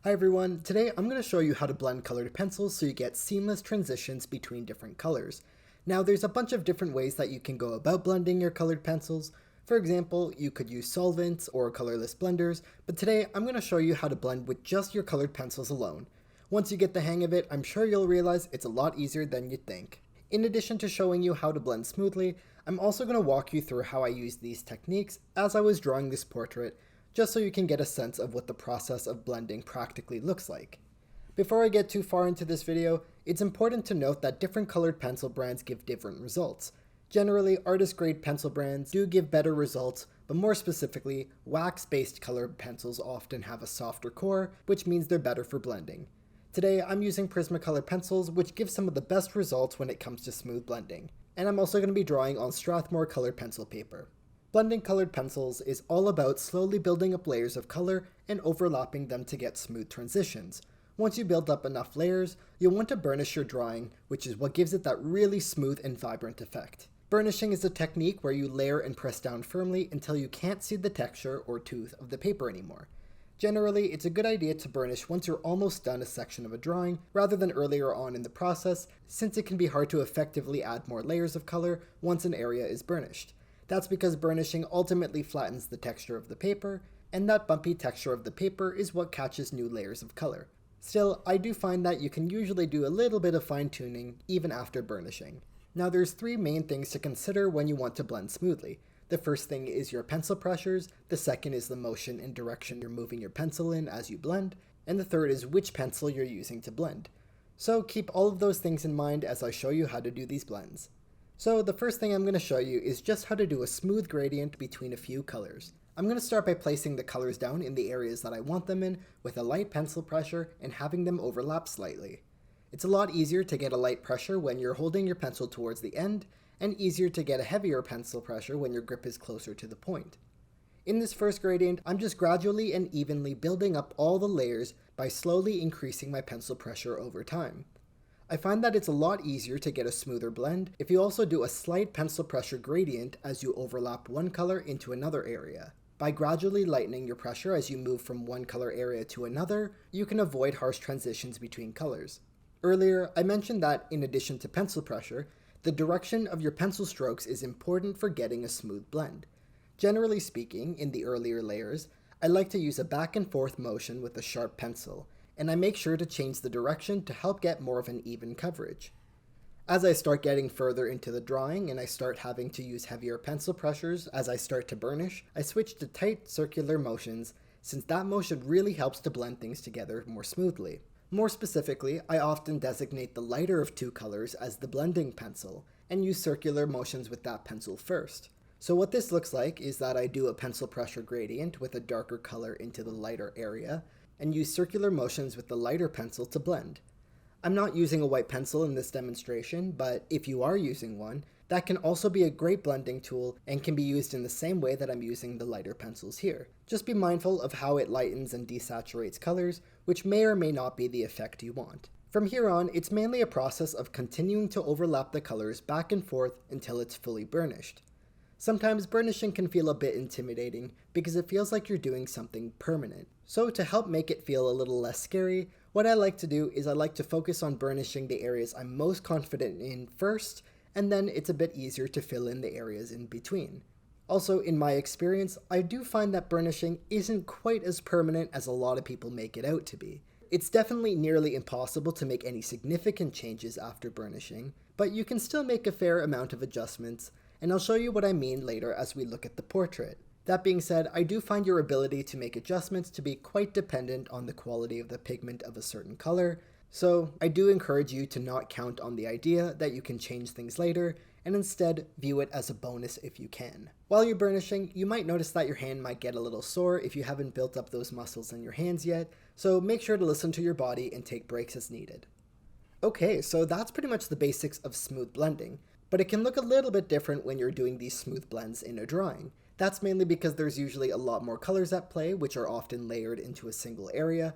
Hi everyone, today I'm going to show you how to blend colored pencils so you get seamless transitions between different colors. Now there's a bunch of different ways that you can go about blending your colored pencils. For example, you could use solvents or colorless blenders, but today I'm going to show you how to blend with just your colored pencils alone. Once you get the hang of it, I'm sure you'll realize it's a lot easier than you'd think. In addition to showing you how to blend smoothly, I'm also going to walk you through how I used these techniques as I was drawing this portrait, just so you can get a sense of what the process of blending practically looks like. Before I get too far into this video, it's important to note that different colored pencil brands give different results. Generally, artist-grade pencil brands do give better results, but more specifically, wax-based colored pencils often have a softer core, which means they're better for blending. Today, I'm using Prismacolor pencils, which give some of the best results when it comes to smooth blending. And I'm also going to be drawing on Strathmore colored pencil paper. Blending colored pencils is all about slowly building up layers of color and overlapping them to get smooth transitions. Once you build up enough layers, you'll want to burnish your drawing, which is what gives it that really smooth and vibrant effect. Burnishing is a technique where you layer and press down firmly until you can't see the texture or tooth of the paper anymore. Generally, it's a good idea to burnish once you're almost done a section of a drawing, rather than earlier on in the process, since it can be hard to effectively add more layers of color once an area is burnished. That's because burnishing ultimately flattens the texture of the paper, and that bumpy texture of the paper is what catches new layers of color. Still, I do find that you can usually do a little bit of fine-tuning even after burnishing. Now there's three main things to consider when you want to blend smoothly. The first thing is your pencil pressures, the second is the motion and direction you're moving your pencil in as you blend, and the third is which pencil you're using to blend. So keep all of those things in mind as I show you how to do these blends. So the first thing I'm going to show you is just how to do a smooth gradient between a few colors. I'm going to start by placing the colors down in the areas that I want them in with a light pencil pressure and having them overlap slightly. It's a lot easier to get a light pressure when you're holding your pencil towards the end, and easier to get a heavier pencil pressure when your grip is closer to the point. In this first gradient, I'm just gradually and evenly building up all the layers by slowly increasing my pencil pressure over time. I find that it's a lot easier to get a smoother blend if you also do a slight pencil pressure gradient as you overlap one color into another area. By gradually lightening your pressure as you move from one color area to another, you can avoid harsh transitions between colors. Earlier, I mentioned that in addition to pencil pressure, the direction of your pencil strokes is important for getting a smooth blend. Generally speaking, in the earlier layers, I like to use a back and forth motion with a sharp pencil, and I make sure to change the direction to help get more of an even coverage. As I start getting further into the drawing and I start having to use heavier pencil pressures as I start to burnish, I switch to tight circular motions, since that motion really helps to blend things together more smoothly. More specifically, I often designate the lighter of two colors as the blending pencil, and use circular motions with that pencil first. So what this looks like is that I do a pencil pressure gradient with a darker color into the lighter area, and use circular motions with the lighter pencil to blend. I'm not using a white pencil in this demonstration, but if you are using one, that can also be a great blending tool and can be used in the same way that I'm using the lighter pencils here. Just be mindful of how it lightens and desaturates colors, which may or may not be the effect you want. From here on, it's mainly a process of continuing to overlap the colors back and forth until it's fully burnished. Sometimes burnishing can feel a bit intimidating because it feels like you're doing something permanent. So to help make it feel a little less scary, what I like to do is I like to focus on burnishing the areas I'm most confident in first, and then it's a bit easier to fill in the areas in between. Also, in my experience, I do find that burnishing isn't quite as permanent as a lot of people make it out to be. It's definitely nearly impossible to make any significant changes after burnishing, but you can still make a fair amount of adjustments, and I'll show you what I mean later as we look at the portrait. That being said, I do find your ability to make adjustments to be quite dependent on the quality of the pigment of a certain color, so I do encourage you to not count on the idea that you can change things later, and instead view it as a bonus if you can. While you're burnishing, you might notice that your hand might get a little sore if you haven't built up those muscles in your hands yet, so make sure to listen to your body and take breaks as needed. Okay, so that's pretty much the basics of smooth blending, but it can look a little bit different when you're doing these smooth blends in a drawing. That's mainly because there's usually a lot more colors at play, which are often layered into a single area,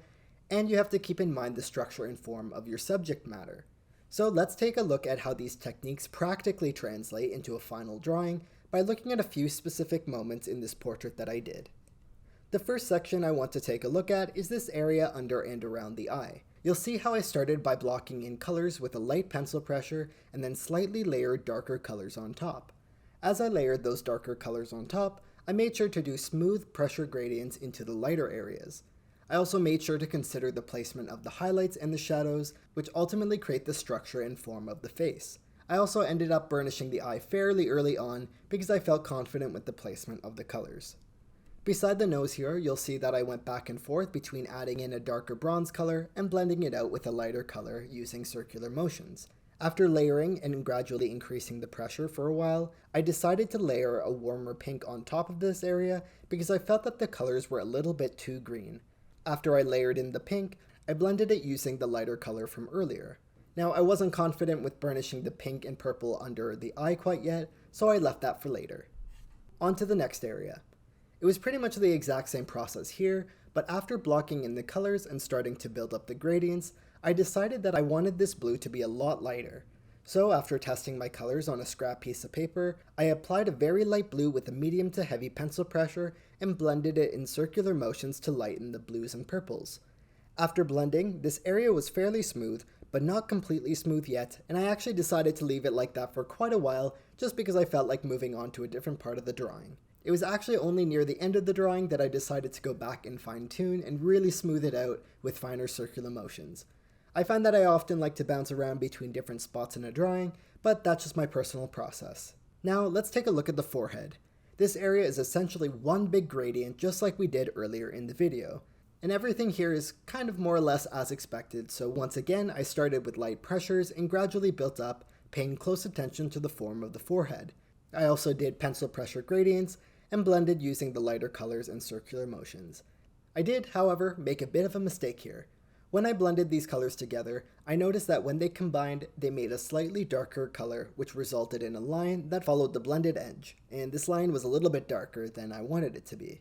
and you have to keep in mind the structure and form of your subject matter. So let's take a look at how these techniques practically translate into a final drawing by looking at a few specific moments in this portrait that I did. The first section I want to take a look at is this area under and around the eye. You'll see how I started by blocking in colors with a light pencil pressure and then slightly layered darker colors on top. As I layered those darker colors on top, I made sure to do smooth pressure gradients into the lighter areas. I also made sure to consider the placement of the highlights and the shadows, which ultimately create the structure and form of the face. I also ended up burnishing the eye fairly early on because I felt confident with the placement of the colors. Beside the nose here, you'll see that I went back and forth between adding in a darker bronze color and blending it out with a lighter color using circular motions. After layering and gradually increasing the pressure for a while, I decided to layer a warmer pink on top of this area because I felt that the colors were a little bit too green. After I layered in the pink, I blended it using the lighter color from earlier. Now, I wasn't confident with burnishing the pink and purple under the eye quite yet, so I left that for later. On to the next area. It was pretty much the exact same process here, but after blocking in the colors and starting to build up the gradients, I decided that I wanted this blue to be a lot lighter. So after testing my colors on a scrap piece of paper, I applied a very light blue with a medium to heavy pencil pressure and blended it in circular motions to lighten the blues and purples. After blending, this area was fairly smooth, but not completely smooth yet, and I actually decided to leave it like that for quite a while just because I felt like moving on to a different part of the drawing. It was actually only near the end of the drawing that I decided to go back and fine-tune and really smooth it out with finer circular motions. I find that I often like to bounce around between different spots in a drawing, but that's just my personal process. Now let's take a look at the forehead. This area is essentially one big gradient just like we did earlier in the video. And everything here is kind of more or less as expected, so once again I started with light pressures and gradually built up, paying close attention to the form of the forehead. I also did pencil pressure gradients and blended using the lighter colors and circular motions. I did, however, make a bit of a mistake here. When I blended these colors together, I noticed that when they combined, they made a slightly darker color, which resulted in a line that followed the blended edge, and this line was a little bit darker than I wanted it to be.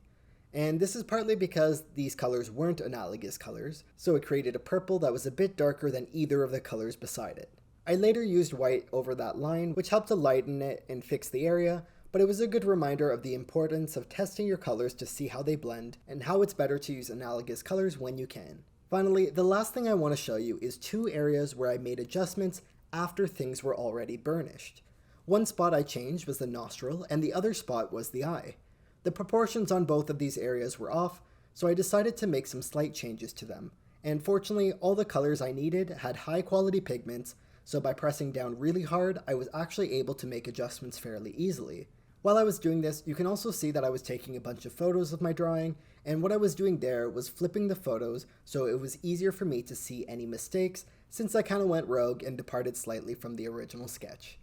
And this is partly because these colors weren't analogous colors, so it created a purple that was a bit darker than either of the colors beside it. I later used white over that line, which helped to lighten it and fix the area, but it was a good reminder of the importance of testing your colors to see how they blend, and how it's better to use analogous colors when you can. Finally, the last thing I want to show you is two areas where I made adjustments after things were already burnished. One spot I changed was the nostril, and the other spot was the eye. The proportions on both of these areas were off, so I decided to make some slight changes to them. And fortunately, all the colors I needed had high quality pigments, so by pressing down really hard, I was actually able to make adjustments fairly easily. While I was doing this, you can also see that I was taking a bunch of photos of my drawing, and what I was doing there was flipping the photos so it was easier for me to see any mistakes, since I kind of went rogue and departed slightly from the original sketch.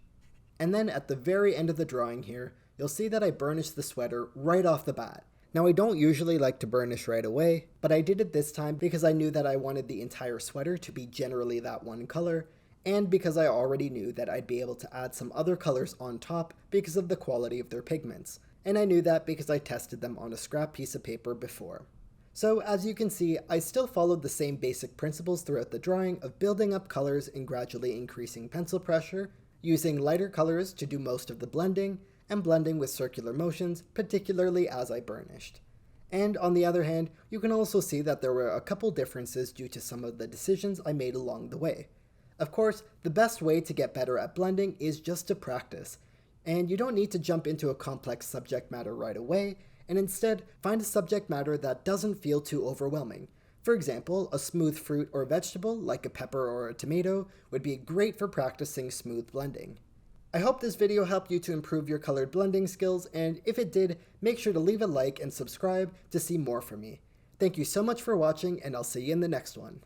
And then at the very end of the drawing here, you'll see that I burnished the sweater right off the bat. Now I don't usually like to burnish right away, but I did it this time because I knew that I wanted the entire sweater to be generally that one color, and because I already knew that I'd be able to add some other colors on top because of the quality of their pigments, and I knew that because I tested them on a scrap piece of paper before. So as you can see, I still followed the same basic principles throughout the drawing of building up colors and gradually increasing pencil pressure, using lighter colors to do most of the blending, and blending with circular motions, particularly as I burnished. And on the other hand, you can also see that there were a couple differences due to some of the decisions I made along the way. Of course, the best way to get better at blending is just to practice, and you don't need to jump into a complex subject matter right away, and instead find a subject matter that doesn't feel too overwhelming. For example, a smooth fruit or vegetable, like a pepper or a tomato, would be great for practicing smooth blending. I hope this video helped you to improve your colored blending skills, and if it did, make sure to leave a like and subscribe to see more from me. Thank you so much for watching, and I'll see you in the next one.